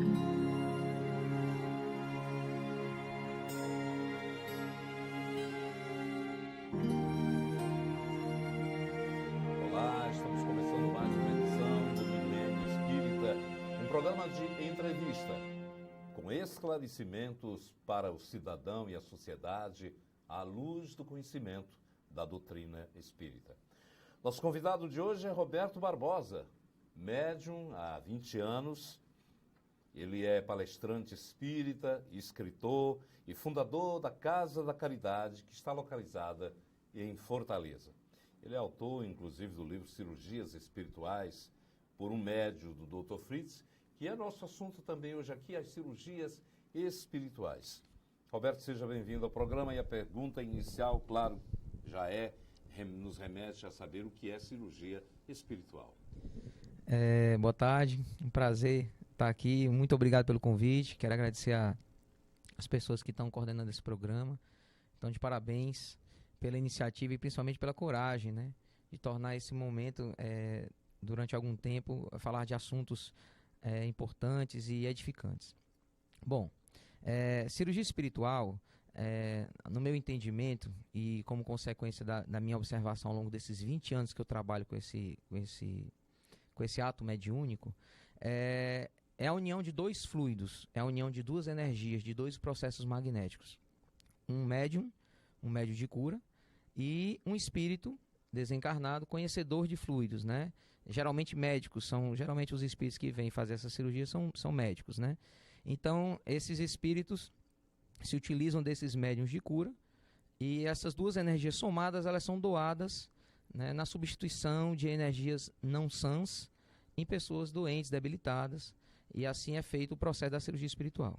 Olá, estamos começando mais uma edição do Milênio Espírita, um programa de entrevista com esclarecimentos para o cidadão e a sociedade à luz do conhecimento da doutrina espírita. Nosso convidado de hoje é Roberto Barbosa, médium há 20 anos. Ele é palestrante espírita, escritor e fundador da Casa da Caridade, que está localizada em Fortaleza. Ele é autor, inclusive, do livro Cirurgias Espirituais, por um médium do Dr. Fritz, que é nosso assunto também hoje aqui, as cirurgias espirituais. Roberto, seja bem-vindo ao programa. E a pergunta inicial, claro, nos remete a saber o que é cirurgia espiritual. Boa tarde, um prazer estar aqui. Muito obrigado pelo convite. Quero agradecer às pessoas que estão coordenando esse programa. Então, de parabéns pela iniciativa e principalmente pela coragem, né, de tornar esse momento, durante algum tempo, falar de assuntos importantes e edificantes. Bom, cirurgia espiritual, no meu entendimento e como consequência da minha observação ao longo desses 20 anos que eu trabalho com esse ato mediúnico, é a união de dois fluidos, é a união de duas energias, de dois processos magnéticos. Um médium de cura, e um espírito desencarnado, conhecedor de fluidos, né? Geralmente médicos, geralmente os espíritos que vêm fazer essa cirurgia são médicos, né? Então, esses espíritos se utilizam desses médiums de cura, e essas duas energias somadas, elas são doadas, né, na substituição de energias não sãs em pessoas doentes, debilitadas, e assim é feito o processo da cirurgia espiritual.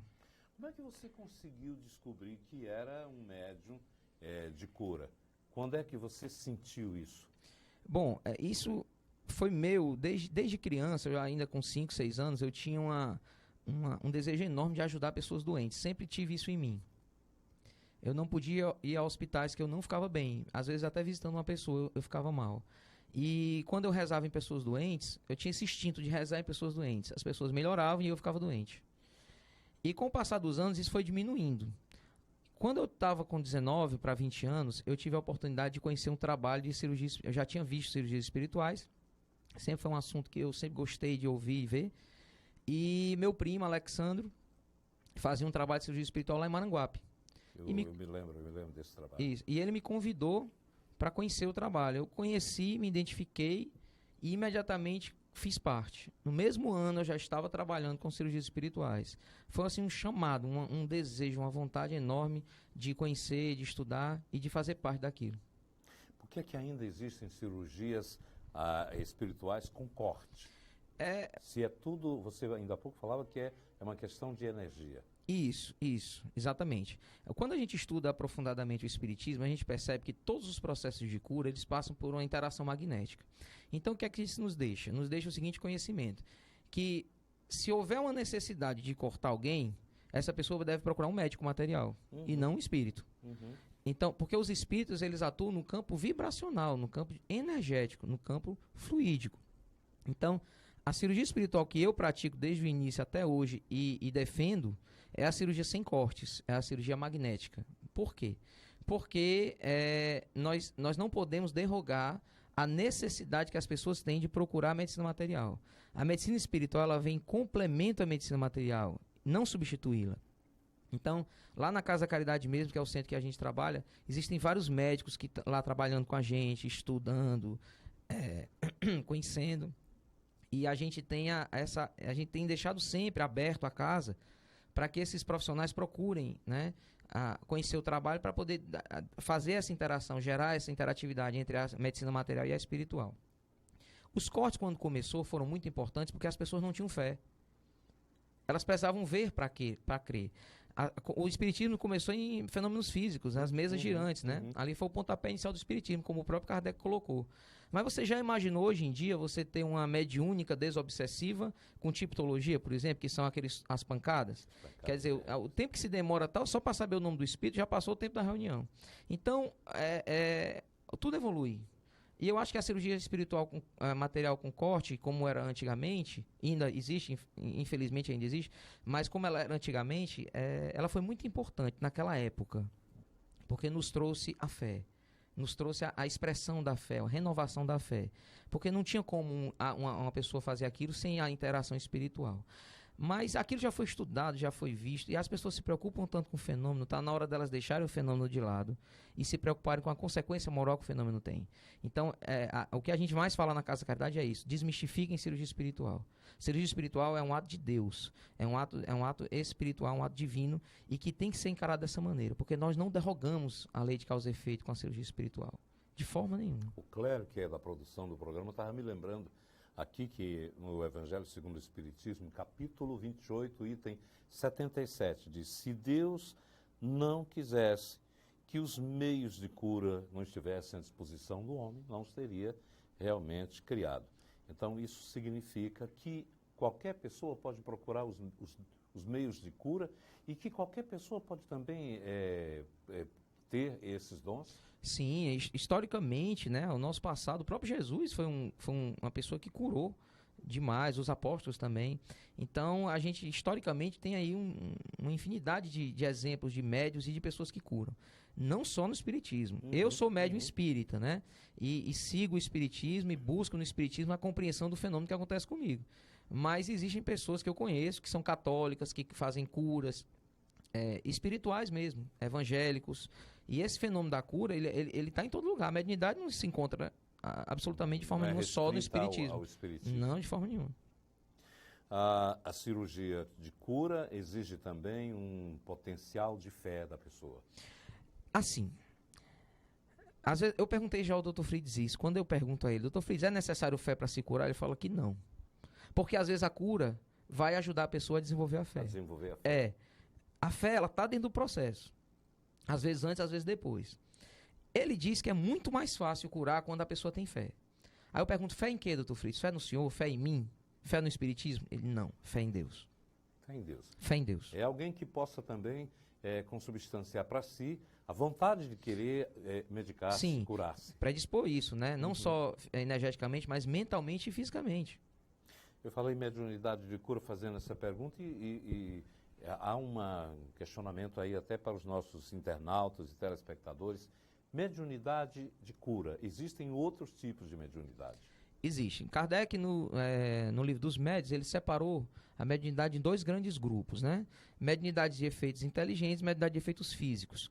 Como é que você conseguiu descobrir que era um médium de cura? Quando é que você sentiu isso? Bom, isso foi meu desde criança, eu ainda com 5, 6 anos, eu tinha um desejo enorme de ajudar pessoas doentes. Sempre tive isso em mim. Eu não podia ir a hospitais que eu não ficava bem. Às vezes até visitando uma pessoa eu ficava mal. E quando eu rezava em pessoas doentes, eu tinha esse instinto de rezar em pessoas doentes. As pessoas melhoravam e eu ficava doente. E com o passar dos anos isso foi diminuindo. Quando eu estava com 19 para 20 anos, eu tive a oportunidade de conhecer um trabalho de cirurgia. Eu já tinha visto cirurgias espirituais. Sempre foi um assunto que eu sempre gostei de ouvir e ver. E meu primo, Alexandro, fazia um trabalho de cirurgia espiritual lá em Maranguape. Eu me lembro desse trabalho. Isso. E ele me convidou para conhecer o trabalho. Eu conheci, me identifiquei e imediatamente fiz parte. No mesmo ano eu já estava trabalhando com cirurgias espirituais. Foi assim um chamado, um desejo, uma vontade enorme de conhecer, de estudar e de fazer parte daquilo. Por que ainda existem cirurgias espirituais com corte? Se é tudo, você ainda há pouco falava que é uma questão de energia. Isso, exatamente. Quando a gente estuda aprofundadamente o espiritismo, a gente percebe que todos os processos de cura, eles passam por uma interação magnética. Então, o que é que isso nos deixa? Nos deixa o seguinte conhecimento, que se houver uma necessidade de cortar alguém, essa pessoa deve procurar um médico material, e não um espírito. Então, porque os espíritos, eles atuam no campo vibracional, no campo energético, no campo fluídico. Então, a cirurgia espiritual que eu pratico desde o início até hoje e defendo é a cirurgia sem cortes, é a cirurgia magnética. Por quê? Porque nós não podemos derrogar a necessidade que as pessoas têm de procurar a medicina material. A medicina espiritual, ela vem em complemento à medicina material, não substituí-la. Então, lá na Casa da Caridade mesmo, que é o centro que a gente trabalha, existem vários médicos que lá trabalhando com a gente, estudando, conhecendo. E a gente tem deixado sempre aberto a casa para que esses profissionais procurem, né, conhecer o trabalho para poder fazer essa interação, gerar essa interatividade entre a medicina material e a espiritual. Os cortes, quando começou, foram muito importantes porque as pessoas não tinham fé. Elas precisavam ver para crer. O espiritismo começou em fenômenos físicos, as mesas girantes, né? Ali foi o pontapé inicial do espiritismo, como o próprio Kardec colocou. Mas você já imaginou hoje em dia você ter uma mediúnica desobsessiva com tipologia, por exemplo, que são as pancadas? Quer dizer, o tempo que se demora só para saber o nome do espírito, já passou o tempo da reunião. Então, tudo evolui. E eu acho que a cirurgia espiritual material com corte, como era antigamente, ainda existe, infelizmente ainda existe, mas como ela era antigamente, ela foi muito importante naquela época, porque nos trouxe a fé, nos trouxe a expressão da fé, a renovação da fé, porque não tinha como uma pessoa fazer aquilo sem a interação espiritual. Mas aquilo já foi estudado, já foi visto, e as pessoas se preocupam tanto com o fenômeno, está na hora delas deixarem o fenômeno de lado e se preocuparem com a consequência moral que o fenômeno tem. Então, o que a gente mais fala na Casa da Caridade é isso: desmistifiquem cirurgia espiritual. Cirurgia espiritual é um ato de Deus, é um ato espiritual, um ato divino, e que tem que ser encarado dessa maneira, porque nós não derrogamos a lei de causa e efeito com a cirurgia espiritual, de forma nenhuma. O Clério, que é da produção do programa, estava me lembrando aqui que no Evangelho segundo o Espiritismo, capítulo 28, item 77, diz: se Deus não quisesse que os meios de cura não estivessem à disposição do homem, não os teria realmente criado. Então, isso significa que qualquer pessoa pode procurar os meios de cura e que qualquer pessoa pode também ter esses dons? Sim, historicamente, né, o nosso passado, o próprio Jesus foi uma pessoa que curou demais, os apóstolos também. Então, a gente, historicamente, tem aí uma infinidade de exemplos de médiuns e de pessoas que curam. Não só no espiritismo. Eu sou médium espírita, né, e sigo o espiritismo e busco no espiritismo a compreensão do fenômeno que acontece comigo. Mas existem pessoas que eu conheço, que são católicas, que fazem curas espirituais mesmo, evangélicos. E esse fenômeno da cura, ele está em todo lugar. A mediunidade não se encontra absolutamente de forma nenhuma só no espiritismo. Ao espiritismo. Não, de forma nenhuma. A cirurgia de cura exige também um potencial de fé da pessoa. Assim, às vezes eu perguntei já ao Dr. Frides isso. Quando eu pergunto a ele: Dr. Frides, é necessário fé para se curar? Ele fala que não. Porque às vezes a cura vai ajudar a pessoa a desenvolver a fé. A fé, ela está dentro do processo. Às vezes antes, às vezes depois. Ele diz que é muito mais fácil curar quando a pessoa tem fé. Aí eu pergunto: fé em quê, doutor Fritz? Fé no Senhor? Fé em mim? Fé no Espiritismo? Ele: não, fé em Deus. Fé em Deus. Fé em Deus. É alguém que possa também consubstanciar para si a vontade de querer medicar-se, curar-se. Predispor isso, né? Não só energeticamente, mas mentalmente e fisicamente. Eu falei em mediunidade de cura fazendo essa pergunta e há um questionamento aí até para os nossos internautas e telespectadores. Mediunidade de cura, existem outros tipos de mediunidade? Existem. Kardec, no livro dos médiuns, ele separou a mediunidade em dois grandes grupos, né? Mediunidade de efeitos inteligentes e mediunidade de efeitos físicos.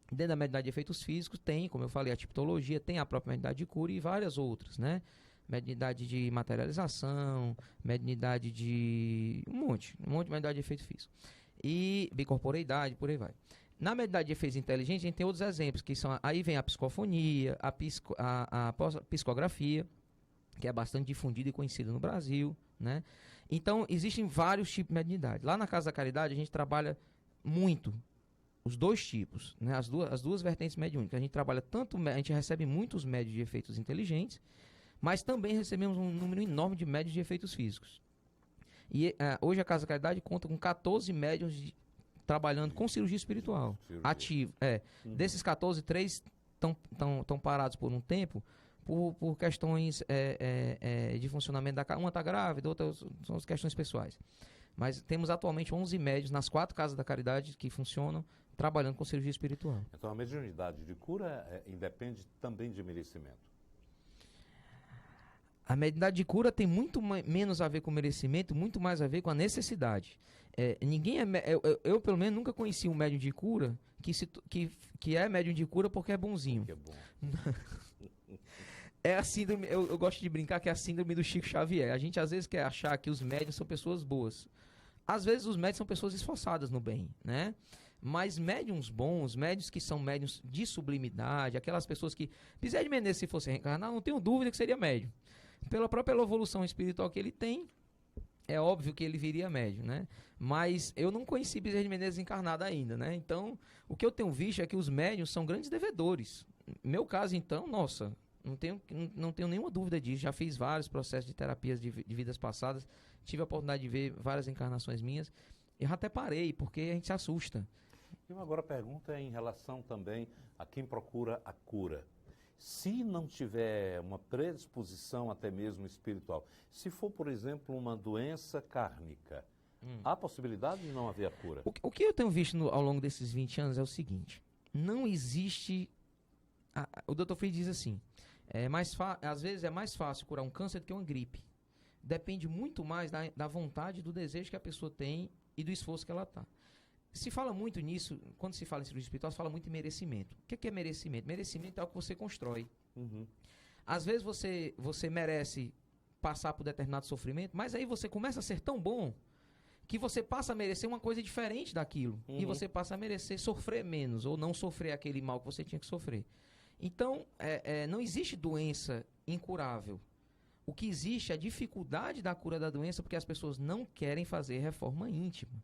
Dentro da mediunidade de efeitos físicos tem, como eu falei, a tipologia, tem a própria mediunidade de cura e várias outras, né? Mediunidade de materialização, mediunidade de... um monte de mediunidade de efeito físico. E bicorporeidade, por aí vai. Na mediunidade de efeitos inteligentes, a gente tem outros exemplos, que são... Aí vem a psicofonia, a psicografia, que é bastante difundida e conhecida no Brasil, né? Então, existem vários tipos de mediunidade. Lá na Casa da Caridade, a gente trabalha muito os dois tipos, né? As duas vertentes mediúnicas. A gente trabalha a gente recebe muitos médiuns de efeitos inteligentes, mas também recebemos um número enorme de médiuns de efeitos físicos. E hoje a Casa da Caridade conta com 14 médiuns trabalhando com cirurgia espiritual. Ativo. Desses 14, 3 estão parados por um tempo, por questões de funcionamento uma está grávida, outras são as questões pessoais. Mas temos atualmente 11 médiuns nas 4 Casas da Caridade que funcionam trabalhando com cirurgia espiritual. Então a mediunidade de cura independe também de merecimento. A mediunidade de cura tem muito menos a ver com merecimento, muito mais a ver com a necessidade. Eu, pelo menos, nunca conheci um médium de cura que é médium de cura porque é bonzinho. Porque é bom. É a síndrome, eu gosto de brincar que é a síndrome do Chico Xavier. A gente às vezes quer achar que os médiuns são pessoas boas. Às vezes os médiuns são pessoas esforçadas no bem, né? Mas médiuns bons, médiuns que são médiuns de sublimidade, aquelas pessoas que... Bezerra de Menezes, se fosse reencarnar, não tenho dúvida que seria médium. Pela própria evolução espiritual que ele tem, é óbvio que ele viria médium, né? Mas eu não conheci Bezerra de Menezes encarnado ainda, né? Então, o que eu tenho visto é que os médiuns são grandes devedores. No meu caso, então, nossa... Não tenho nenhuma dúvida disso. Já fiz vários processos de terapias de vidas passadas. Tive a oportunidade de ver várias encarnações minhas. Eu até parei, porque a gente se assusta. E agora a pergunta é em relação também a quem procura a cura. Se não tiver uma predisposição até mesmo espiritual, se for, por exemplo, uma doença kármica, há possibilidade de não haver a cura? O que eu tenho visto ao longo desses 20 anos é o seguinte: não existe. O Dr. Fried diz assim: às vezes é mais fácil curar um câncer do que uma gripe. Depende muito mais da vontade, do desejo que a pessoa tem e do esforço que ela está. Se fala muito nisso, quando se fala em cirurgia espiritual, se fala muito em merecimento. O que é merecimento? Merecimento é o que você constrói. Uhum. Às vezes você merece passar por determinado sofrimento, mas aí você começa a ser tão bom que você passa a merecer uma coisa diferente daquilo. E você passa a merecer sofrer menos, ou não sofrer aquele mal que você tinha que sofrer. Então, não existe doença incurável. O que existe é a dificuldade da cura da doença, porque as pessoas não querem fazer reforma íntima.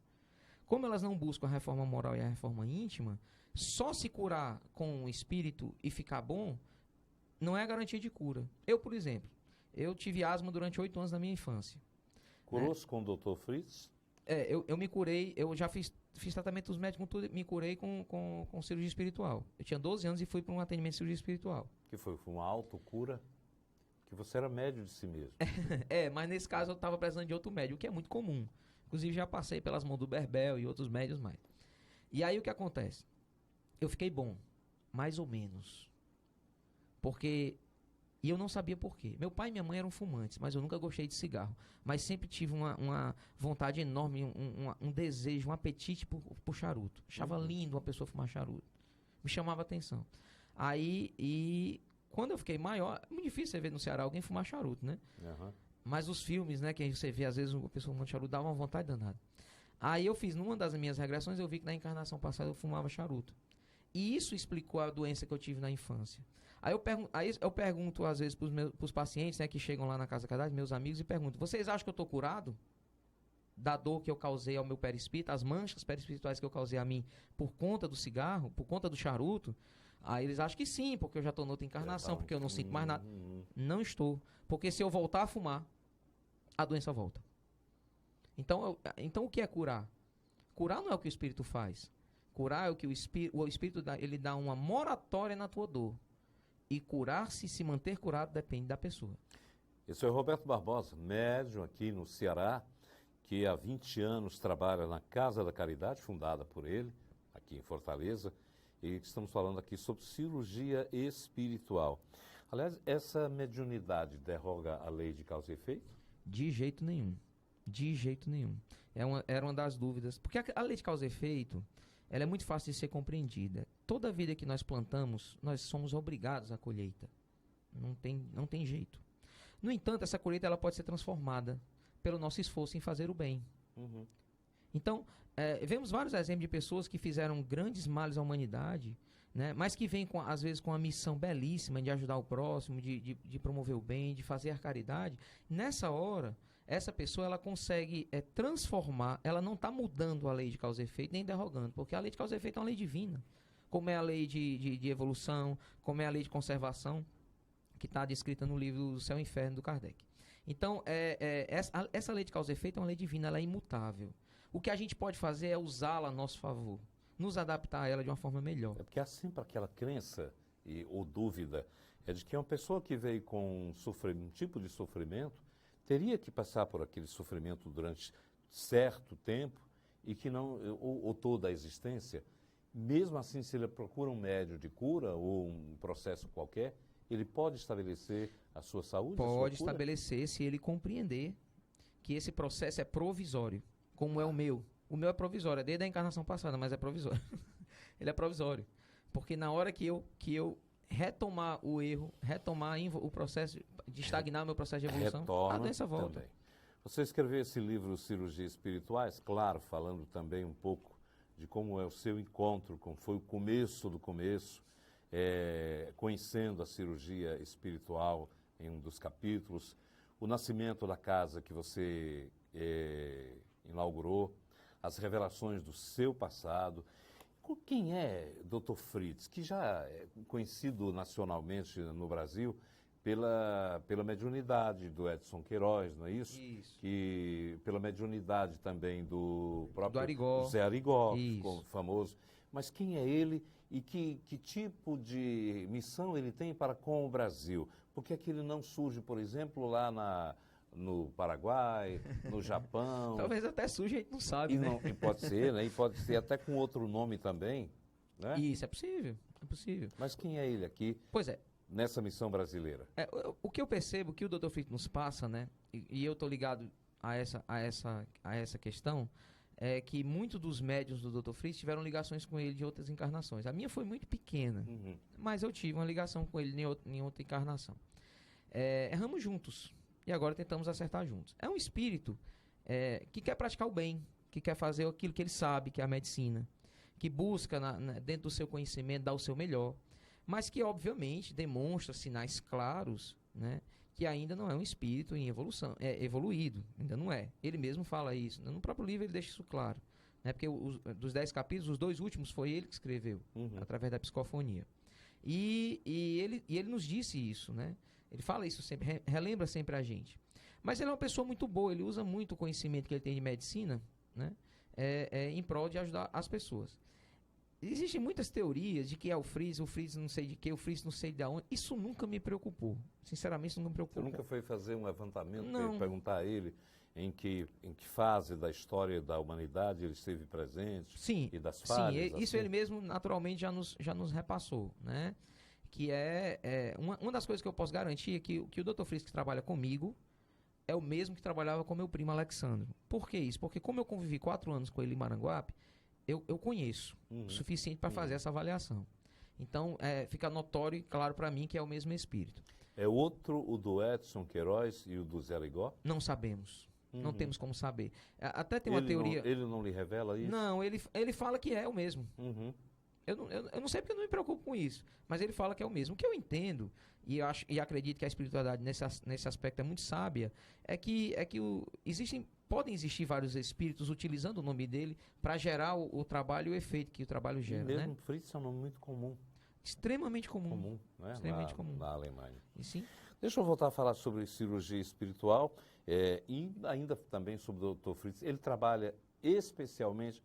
Como elas não buscam a reforma moral e a reforma íntima, só se curar com o espírito e ficar bom não é a garantia de cura. Eu, por exemplo, eu tive asma durante 8 anos da minha infância. Curou-se com o Dr. Fritz? Eu me curei, eu já fiz tratamento dos médicos, me curei com cirurgia espiritual. Eu tinha 12 anos e fui para um atendimento de cirurgia espiritual. Que foi uma autocura? Que você era médio de si mesmo. Mas nesse caso eu estava precisando de outro médio, o que é muito comum. Inclusive já passei pelas mãos do Berbel e outros médios mais. E aí o que acontece? Eu fiquei bom, mais ou menos. E eu não sabia por quê. Meu pai e minha mãe eram fumantes, mas eu nunca gostei de cigarro. Mas sempre tive uma vontade enorme, um desejo, um apetite por charuto. Achava lindo uma pessoa fumar charuto. Me chamava a atenção. Aí, quando eu fiquei maior, é muito difícil você ver no Ceará alguém fumar charuto, né? Uhum. Mas os filmes, né, que você vê, às vezes, uma pessoa fumando charuto, dava uma vontade danada. Aí eu fiz, numa das minhas regressões, eu vi que na encarnação passada eu fumava charuto. E isso explicou a doença que eu tive na infância. Aí eu pergunto, às vezes, pros pacientes, né, que chegam lá na Casa Cadastro, meus amigos, e pergunto: vocês acham que eu estou curado da dor que eu causei ao meu perispírito, as manchas perispirituais que eu causei a mim por conta do cigarro, por conta do charuto? Aí eles acham que sim, porque eu já estou noutra encarnação, porque eu não sinto mais nada. Não estou. Porque se eu voltar a fumar, a doença volta. Então o que é curar? Curar não é o que o espírito faz. Curar é o que o espírito dá, ele dá uma moratória na tua dor. E curar-se e se manter curado depende da pessoa. Esse é o Roberto Barbosa, médium aqui no Ceará, que há 20 anos trabalha na Casa da Caridade, fundada por ele, aqui em Fortaleza, e estamos falando aqui sobre cirurgia espiritual. Aliás, essa mediunidade derroga a lei de causa e efeito? De jeito nenhum. De jeito nenhum. Era uma das dúvidas. Porque a lei de causa e efeito, ela é muito fácil de ser compreendida. Toda vida que nós plantamos, nós somos obrigados à colheita. Não tem jeito. No entanto, essa colheita ela pode ser transformada pelo nosso esforço em fazer o bem. Uhum. Então, vemos vários exemplos de pessoas que fizeram grandes males à humanidade, né, mas que vêm, às vezes, com uma missão belíssima de ajudar o próximo, de promover o bem, de fazer a caridade. Nessa hora, essa pessoa ela consegue transformar, ela não está mudando a lei de causa e efeito, nem derrogando, porque a lei de causa e efeito é uma lei divina, como é a lei de evolução, como é a lei de conservação, que está descrita no livro do Céu e Inferno, do Kardec. Então, essa lei de causa e efeito é uma lei divina, ela é imutável. O que a gente pode fazer é usá-la a nosso favor, nos adaptar a ela de uma forma melhor. É porque há sempre aquela crença ou dúvida de que uma pessoa que veio com um tipo de sofrimento teria que passar por aquele sofrimento durante certo tempo e que não, ou toda a existência. Mesmo assim, se ele procura um médium de cura ou um processo qualquer, ele pode estabelecer a sua saúde? Pode estabelecer, se ele compreender que esse processo é provisório, como é o meu. O meu é provisório, é desde a encarnação passada, mas é provisório. Ele é provisório. Porque na hora que eu retomar o erro, retomar o processo de estagnar o meu processo de evolução, a doença volta. Também. Você escreveu esse livro, Cirurgias Espirituais, claro, falando também um pouco de como é o seu encontro, como foi o começo do começo, conhecendo a cirurgia espiritual em um dos capítulos, o nascimento da casa que você inaugurou, as revelações do seu passado. Quem é Dr. Fritz, que já é conhecido nacionalmente no Brasil pela mediunidade do Edson Queiroz, não é isso? Isso. Pela mediunidade também do próprio Arigó. Zé Arigó, que Isso. ficou famoso. Mas quem é ele e que tipo de missão ele tem para com o Brasil? Por que é que ele não surge, por exemplo, lá no Paraguai, no Japão? Talvez até surja, a gente não sabe, né? E pode ser, né? E pode ser até com outro nome também, né? Isso, é possível, é possível. Mas quem é ele aqui Pois é, nessa missão brasileira? o que eu percebo, que o Dr. Frito nos passa, né? E eu tô ligado a essa questão, é que muitos dos médiuns do Dr. Frito tiveram ligações com ele de outras encarnações. A minha foi muito pequena, mas eu tive uma ligação com ele em outra encarnação. Erramos juntos e agora tentamos acertar juntos. É um espírito que quer praticar o bem, que quer fazer aquilo que ele sabe, que é a medicina, que busca dentro do seu conhecimento dar o seu melhor, mas que obviamente demonstra sinais claros, né, que ainda não é um espírito em evolução, evoluído, ainda não é. Ele mesmo fala isso, no próprio livro ele deixa isso claro, né, porque dos 10 capítulos, os 2 últimos foi ele que escreveu, através da psicofonia. E ele nos disse isso, né? Ele fala isso sempre, relembra sempre a gente. Mas ele é uma pessoa muito boa, ele usa muito o conhecimento que ele tem de medicina, né, em prol de ajudar as pessoas. Existem muitas teorias de que é o Fritz não sei de que, o Fritz não sei de onde. Isso nunca me preocupou. Sinceramente, isso nunca me preocupou. Você nunca foi fazer um levantamento Não. para perguntar a ele em que fase da história da humanidade ele esteve presente? Sim, e das falhas? isso ele mesmo naturalmente já nos repassou, né? Que uma das coisas que eu posso garantir é que o Dr. Fritz que trabalha comigo é o mesmo que trabalhava com meu primo Alexandro. Por que isso? Porque como eu convivi 4 anos com ele em Maranguape, eu conheço o suficiente para fazer essa avaliação. Então, fica notório e claro para mim que é o mesmo espírito. É outro o do Edson Queiroz e o do Zé Arigó? Não sabemos. Não temos como saber. Até tem uma teoria... Ele não lhe revela isso? Não, ele fala que é o mesmo. Eu não sei porque eu não me preocupo com isso, mas ele fala que é o mesmo. O que eu entendo, e acredito que a espiritualidade nesse aspecto é muito sábia, é que podem existir vários espíritos utilizando o nome dele para gerar o trabalho e o efeito que o trabalho gera. E mesmo né? Fritz é um nome muito comum. Extremamente comum. Né? Extremamente comum. Na Alemanha. E sim? Deixa eu voltar a falar sobre cirurgia espiritual e ainda também sobre o Dr. Fritz. Ele trabalha essencialmente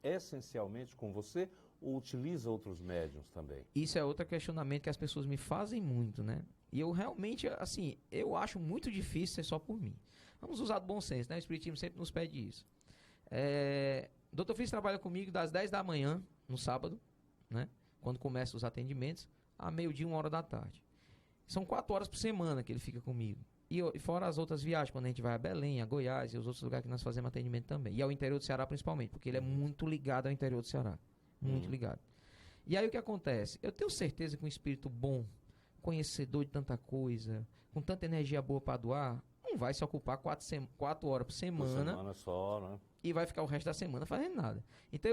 com você ou utiliza outros médiuns também? Isso é outro questionamento que as pessoas me fazem muito, né? E eu realmente, assim, eu acho muito difícil ser só por mim. Vamos usar do bom senso, né? O Espiritismo sempre nos pede isso. Dr. Fritz trabalha comigo das 10 da manhã, no sábado, né? Quando começam os atendimentos, a meio-dia, 1 hora da tarde. São 4 horas por semana que ele fica comigo. E fora as outras viagens, quando a gente vai a Belém, a Goiás e os outros lugares que nós fazemos atendimento também. E ao interior do Ceará principalmente, porque ele é muito ligado ao interior do Ceará. Muito ligado. E aí o que acontece? Eu tenho certeza que um espírito bom, conhecedor de tanta coisa, com tanta energia boa para doar, não vai se ocupar 4 horas por semana só, né? E vai ficar o resto da semana fazendo nada. Então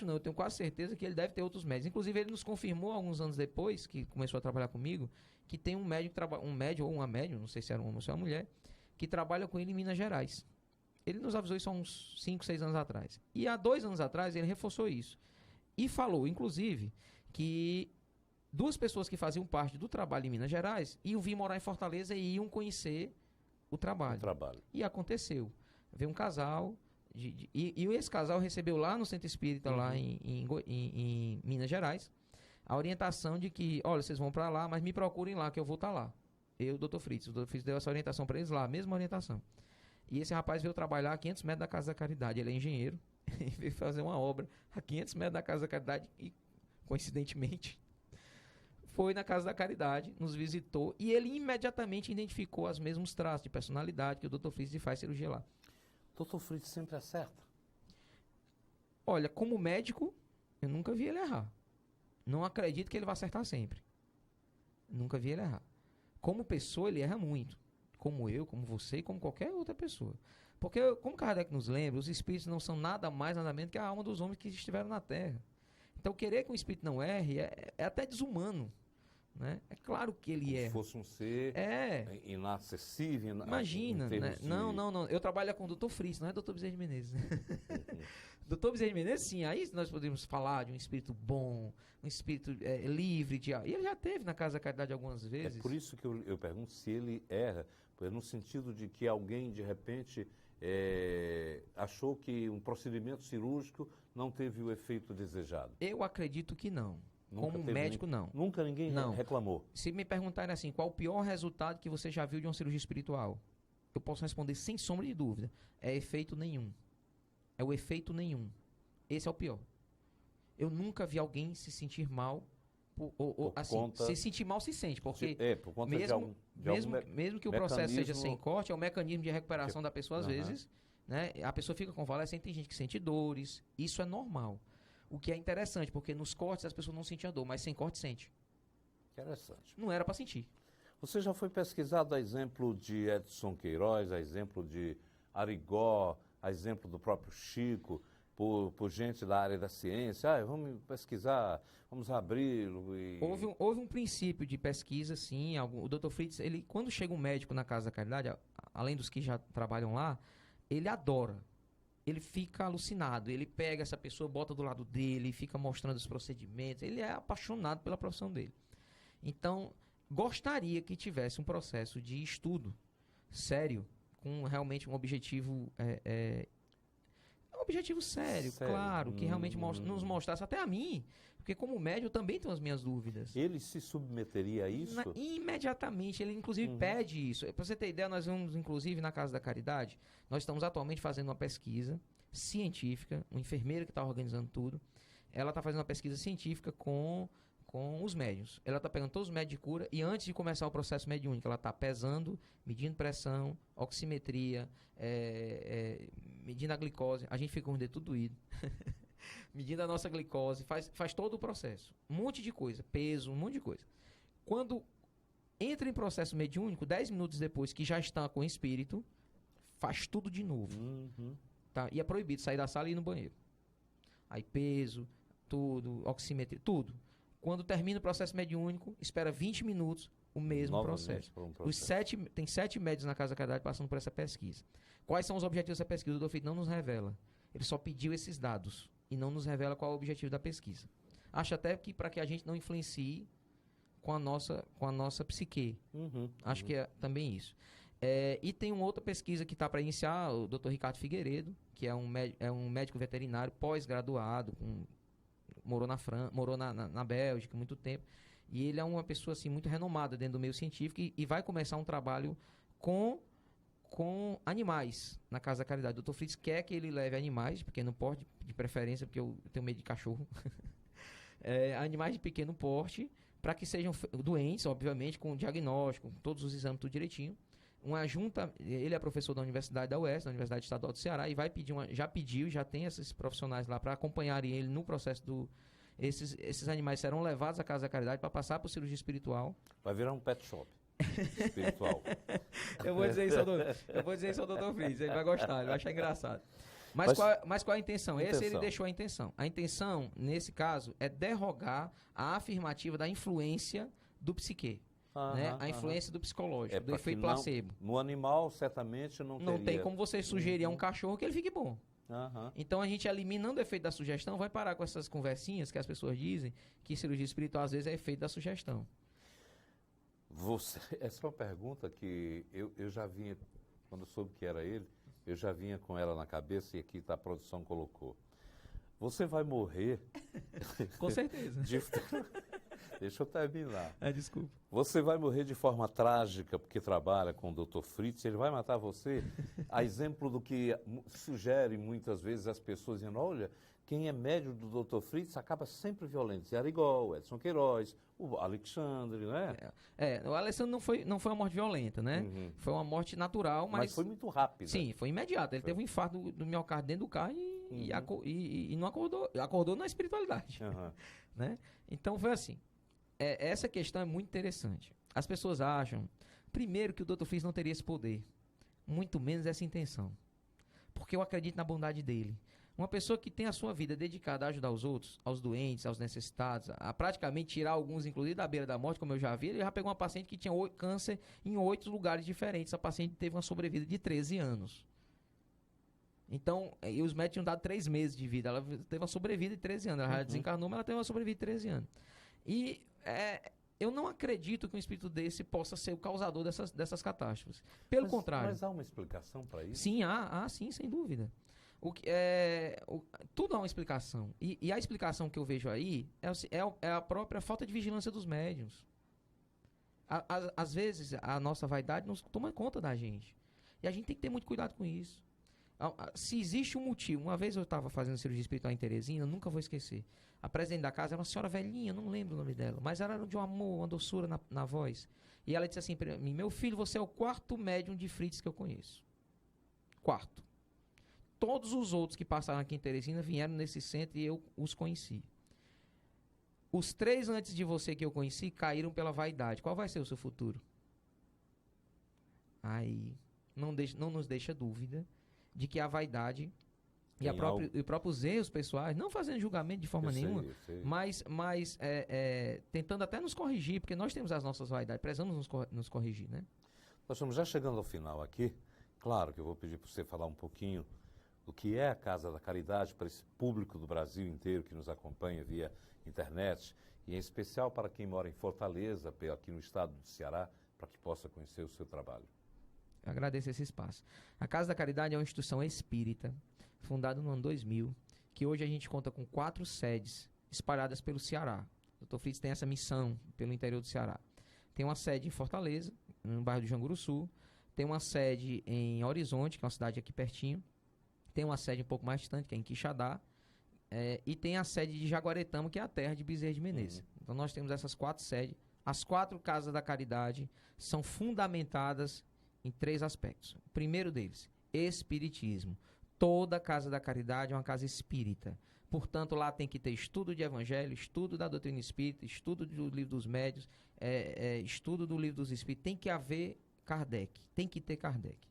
eu tenho quase certeza que ele deve ter outros médios. Inclusive ele nos confirmou alguns anos depois, que começou a trabalhar comigo, que tem um médium ou uma médium, não sei se era um homem ou se era uma mulher, que trabalha com ele em Minas Gerais. Ele nos avisou isso há uns 5, 6 anos atrás. E há 2 anos atrás ele reforçou isso. E falou, inclusive, que 2 pessoas que faziam parte do trabalho em Minas Gerais iam vir morar em Fortaleza e iam conhecer o trabalho. E aconteceu. Veio um casal, e esse casal recebeu lá no Centro Espírita, lá em Minas Gerais, a orientação de que, olha, vocês vão para lá, mas me procurem lá, que eu vou estar lá. Eu, Dr. Fritz. O Dr. Fritz deu essa orientação para eles lá, a mesma orientação. E esse rapaz veio trabalhar a 500 metros da Casa da Caridade. Ele é engenheiro. E veio fazer uma obra a 500 metros da Casa da Caridade e, coincidentemente, foi na Casa da Caridade, nos visitou e ele imediatamente identificou os mesmos traços de personalidade que o Dr. Fritz faz cirurgia lá. Dr. Fritz sempre acerta? Olha, como médico, eu nunca vi ele errar. Não acredito que ele vai acertar sempre. Nunca vi ele errar. Como pessoa, ele erra muito. Como eu, como você e como qualquer outra pessoa. Porque, como Kardec nos lembra, os espíritos não são nada mais, nada menos que a alma dos homens que estiveram na Terra. Então, querer que um espírito não erre é até desumano. Né? É claro que ele erra. Se fosse um ser inacessível. Imagina, né? Não. Eu trabalho com o Dr. Fritz, não é Dr. Bezerra de Menezes. Doutor Bezerra de Menezes, sim, aí nós podemos falar de um espírito bom, um espírito livre, e ele já teve na Casa da Caridade algumas vezes. É por isso que eu pergunto se ele erra, no sentido de que alguém, de repente, achou que um procedimento cirúrgico não teve o efeito desejado. Eu acredito que não. Nunca Como médico, não. Nunca ninguém reclamou. Se me perguntarem assim, qual o pior resultado que você já viu de uma cirurgia espiritual? Eu posso responder sem sombra de dúvida. É efeito nenhum. É o efeito nenhum. Esse é o pior. Eu nunca vi alguém se sentir mal. Se sentir mal, se sente. Porque por conta mesmo que o processo seja sem corte, é o mecanismo de recuperação da pessoa, às vezes. Né? A pessoa fica convalescente, tem gente que sente dores. Isso é normal. O que é interessante, porque nos cortes as pessoas não sentiam dor, mas sem corte sente. Interessante. Não era para sentir. Você já foi pesquisado a exemplo de Edson Queiroz, a exemplo de Arigó, a exemplo do próprio Chico, por gente da área da ciência? Vamos pesquisar, vamos abri-lo. Houve um princípio de pesquisa, sim. O Dr. Fritz, quando chega um médico na Casa da Caridade, além dos que já trabalham lá, ele adora. Ele fica alucinado. Ele pega essa pessoa, bota do lado dele, fica mostrando os procedimentos. Ele é apaixonado pela profissão dele. Então, gostaria que tivesse um processo de estudo sério, com realmente um objetivo objetivo sério, claro, que realmente nos mostrasse até a mim, porque como médium eu também tenho as minhas dúvidas. Ele se submeteria a isso? Imediatamente, ele inclusive pede isso. Para você ter ideia, nós vamos inclusive na Casa da Caridade, nós estamos atualmente fazendo uma pesquisa científica, uma enfermeira que está organizando tudo, ela está fazendo uma pesquisa científica com os médiuns. Ela está pegando todos os médios de cura e antes de começar o processo mediúnico, ela está pesando, medindo pressão, oximetria, medindo a glicose. A gente fica com o dedo tudo doído. Medindo a nossa glicose, faz todo o processo. Um monte de coisa, peso, um monte de coisa. Quando entra em processo mediúnico, 10 minutos depois que já está com o espírito, faz tudo de novo. Tá? E é proibido sair da sala e ir no banheiro. Aí peso, tudo, oximetria, tudo. Quando termina o processo mediúnico, espera 20 minutos, o mesmo processo. Tem 7 médios na Casa da Caridade passando por essa pesquisa. Quais são os objetivos dessa pesquisa? O Dr. Fritz não nos revela. Ele só pediu esses dados e não nos revela qual é o objetivo da pesquisa. Acho até que para que a gente não influencie com a nossa psique. Acho que é também isso. E tem uma outra pesquisa que está para iniciar, o Dr. Ricardo Figueiredo, que é um médico veterinário pós-graduado, morou na Bélgica há muito tempo, e ele é uma pessoa assim, muito renomada dentro do meio científico e vai começar um trabalho com animais na Casa da Caridade. O Dr. Fritz quer que ele leve animais, porque não pode, de preferência, porque eu tenho medo de cachorro, animais de pequeno porte, para que sejam doentes, obviamente, com diagnóstico, com todos os exames, tudo direitinho. Ele é professor da Universidade da UES, da Universidade Estadual do Ceará, e vai pedir já tem esses profissionais lá para acompanharem ele no processo esses animais serão levados à Casa da Caridade para passar por cirurgia espiritual. Vai virar um pet shop espiritual. Eu vou dizer isso ao Dr. Fritz, ele vai gostar, ele vai achar engraçado. Mas qual a intenção? Ele deixou a intenção. A intenção, nesse caso, é derrogar a afirmativa da influência do psique. Né? A influência do psicológico, do efeito placebo. No animal, certamente, não teria. Não tem como você sugerir a um cachorro que ele fique bom. Então, a gente eliminando o efeito da sugestão, vai parar com essas conversinhas que as pessoas dizem que cirurgia espiritual, às vezes, é efeito da sugestão. Essa é uma pergunta que eu já vinha, quando eu soube que era ele, eu já vinha com ela na cabeça e aqui a produção colocou. Você vai morrer... Com certeza. Deixa eu terminar. Desculpa. Você vai morrer de forma trágica porque trabalha com o Dr. Fritz, ele vai matar você. A exemplo do que sugere muitas vezes as pessoas dizendo, olha, quem é médium do Dr. Fritz acaba sempre violento. Zé Arigó, o Edson Queiroz, o Alexandre, né? O Alessandro não foi uma morte violenta, né? Foi uma morte natural, mas foi muito rápida. Sim, foi imediata. Ele teve um infarto do miocárdio dentro do carro e não acordou na espiritualidade. Né? Então foi assim. Essa questão é muito interessante. As pessoas acham, primeiro, que o Dr. Fritz não teria esse poder, muito menos essa intenção. Porque eu acredito na bondade dele. Uma pessoa que tem a sua vida dedicada a ajudar os outros, aos doentes, aos necessitados, a praticamente tirar alguns, inclusive da beira da morte, como eu já vi, ele já pegou uma paciente que tinha câncer em 8 lugares diferentes. A paciente teve uma sobrevida de 13 anos. Então, e os médicos tinham dado 3 meses de vida. Ela teve uma sobrevida de 13 anos. Ela já desencarnou, mas ela teve uma sobrevida de 13 anos. E eu não acredito que um espírito desse possa ser o causador dessas catástrofes. Pelo contrário. Mas há uma explicação para isso? Sim, sim, sem dúvida. Tudo há uma explicação. E a explicação que eu vejo aí é a própria falta de vigilância dos médiuns. Às vezes, a nossa vaidade não toma conta da gente. E a gente tem que ter muito cuidado com isso. Se existe um motivo, uma vez eu estava fazendo cirurgia espiritual em Teresina, nunca vou esquecer. A presidente da casa era uma senhora velhinha, não lembro o nome dela, mas ela era de um amor, uma doçura na voz. E ela disse assim para mim: meu filho, você é o 4º médium de Fritz que eu conheço. 4º. Todos os outros que passaram aqui em Teresina vieram nesse centro e eu os conheci. Os 3 antes de você que eu conheci caíram pela vaidade. Qual vai ser o seu futuro? Aí, não nos deixa dúvida de que a vaidade e próprios erros pessoais, não fazendo julgamento de forma nenhuma, mas tentando até nos corrigir, porque nós temos as nossas vaidades, precisamos nos corrigir, né? Nós estamos já chegando ao final aqui. Claro que eu vou pedir para você falar um pouquinho do que é a Casa da Caridade para esse público do Brasil inteiro que nos acompanha via internet, e em especial para quem mora em Fortaleza, aqui no estado do Ceará, para que possa conhecer o seu trabalho. Eu agradeço esse espaço. A Casa da Caridade é uma instituição espírita, fundada no ano 2000, que hoje a gente conta com 4 sedes espalhadas pelo Ceará. O Dr. Fritz tem essa missão pelo interior do Ceará. Tem uma sede em Fortaleza, no bairro do Janguruçu. Tem uma sede em Horizonte, que é uma cidade aqui pertinho. Tem uma sede um pouco mais distante, que é em Quixadá. E tem a sede de Jaguaretama, que é a terra de Bezerra de Menezes. Então nós temos essas 4 sedes. As 4 Casas da Caridade são fundamentadas em 3 aspectos. O primeiro deles, espiritismo. Toda Casa da Caridade é uma casa espírita. Portanto, lá tem que ter estudo de evangelho, estudo da doutrina espírita, estudo do livro dos médios, estudo do livro dos espíritos. Tem que haver Kardec, tem que ter Kardec.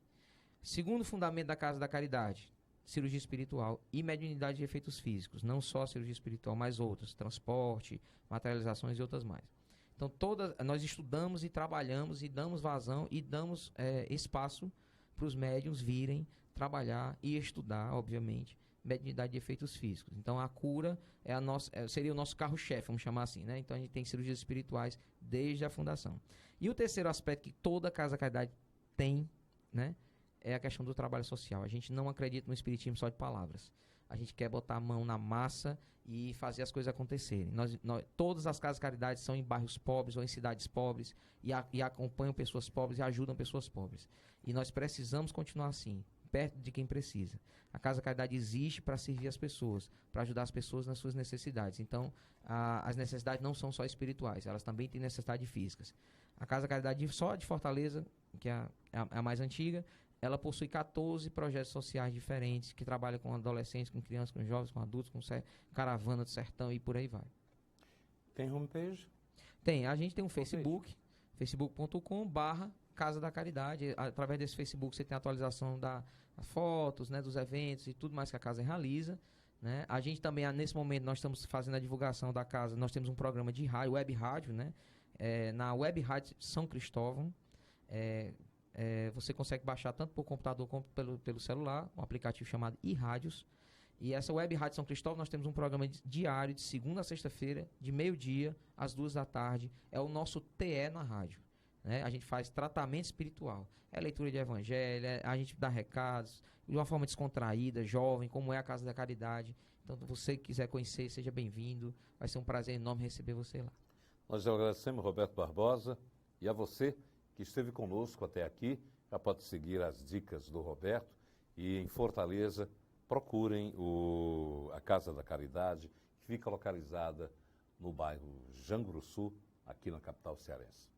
Segundo fundamento da Casa da Caridade, cirurgia espiritual e mediunidade de efeitos físicos. Não só cirurgia espiritual, mas outras, transporte, materializações e outras mais. Então, nós estudamos e trabalhamos e damos vazão e damos espaço para os médiuns virem trabalhar e estudar, obviamente, mediunidade de efeitos físicos. Então, a cura seria o nosso carro-chefe, vamos chamar assim, né? Então, a gente tem cirurgias espirituais desde a fundação. E o terceiro aspecto que toda Casa da Caridade tem, né, é a questão do trabalho social. A gente não acredita no espiritismo só de palavras. A gente quer botar a mão na massa e fazer as coisas acontecerem. Todas as Casas de Caridade são em bairros pobres ou em cidades pobres e acompanham pessoas pobres e ajudam pessoas pobres. E nós precisamos continuar assim, perto de quem precisa. A Casa da Caridade existe para servir as pessoas, para ajudar as pessoas nas suas necessidades. Então, as necessidades não são só espirituais, elas também têm necessidades físicas. A Casa da Caridade só de Fortaleza, que é a mais antiga, ela possui 14 projetos sociais diferentes que trabalham com adolescentes, com crianças, com jovens, com adultos, com caravana do sertão e por aí vai. Tem homepage? Tem. A gente tem um Facebook, facebook.com/Casa da Caridade. Através desse Facebook você tem atualização das fotos, né, dos eventos e tudo mais que a casa realiza. Né? A gente também, nesse momento, nós estamos fazendo a divulgação da casa. Nós temos um programa de rádio, web rádio, né? Na web rádio São Cristóvão. Você consegue baixar tanto por computador como pelo celular, um aplicativo chamado iRádios. E essa web rádio São Cristóvão, nós temos um programa diário, de segunda a sexta-feira, de meio-dia às 2 da tarde. É o nosso TE na rádio. Né? A gente faz tratamento espiritual. É leitura de evangelho, a gente dá recados, de uma forma descontraída, jovem, como é a Casa da Caridade. Então, se você quiser conhecer, seja bem-vindo. Vai ser um prazer enorme receber você lá. Nós agradecemos, Roberto Barbosa, e a você que esteve conosco até aqui. Já pode seguir as dicas do Roberto. E em Fortaleza, procurem a Casa da Caridade, que fica localizada no bairro Janguruçu, aqui na capital cearense.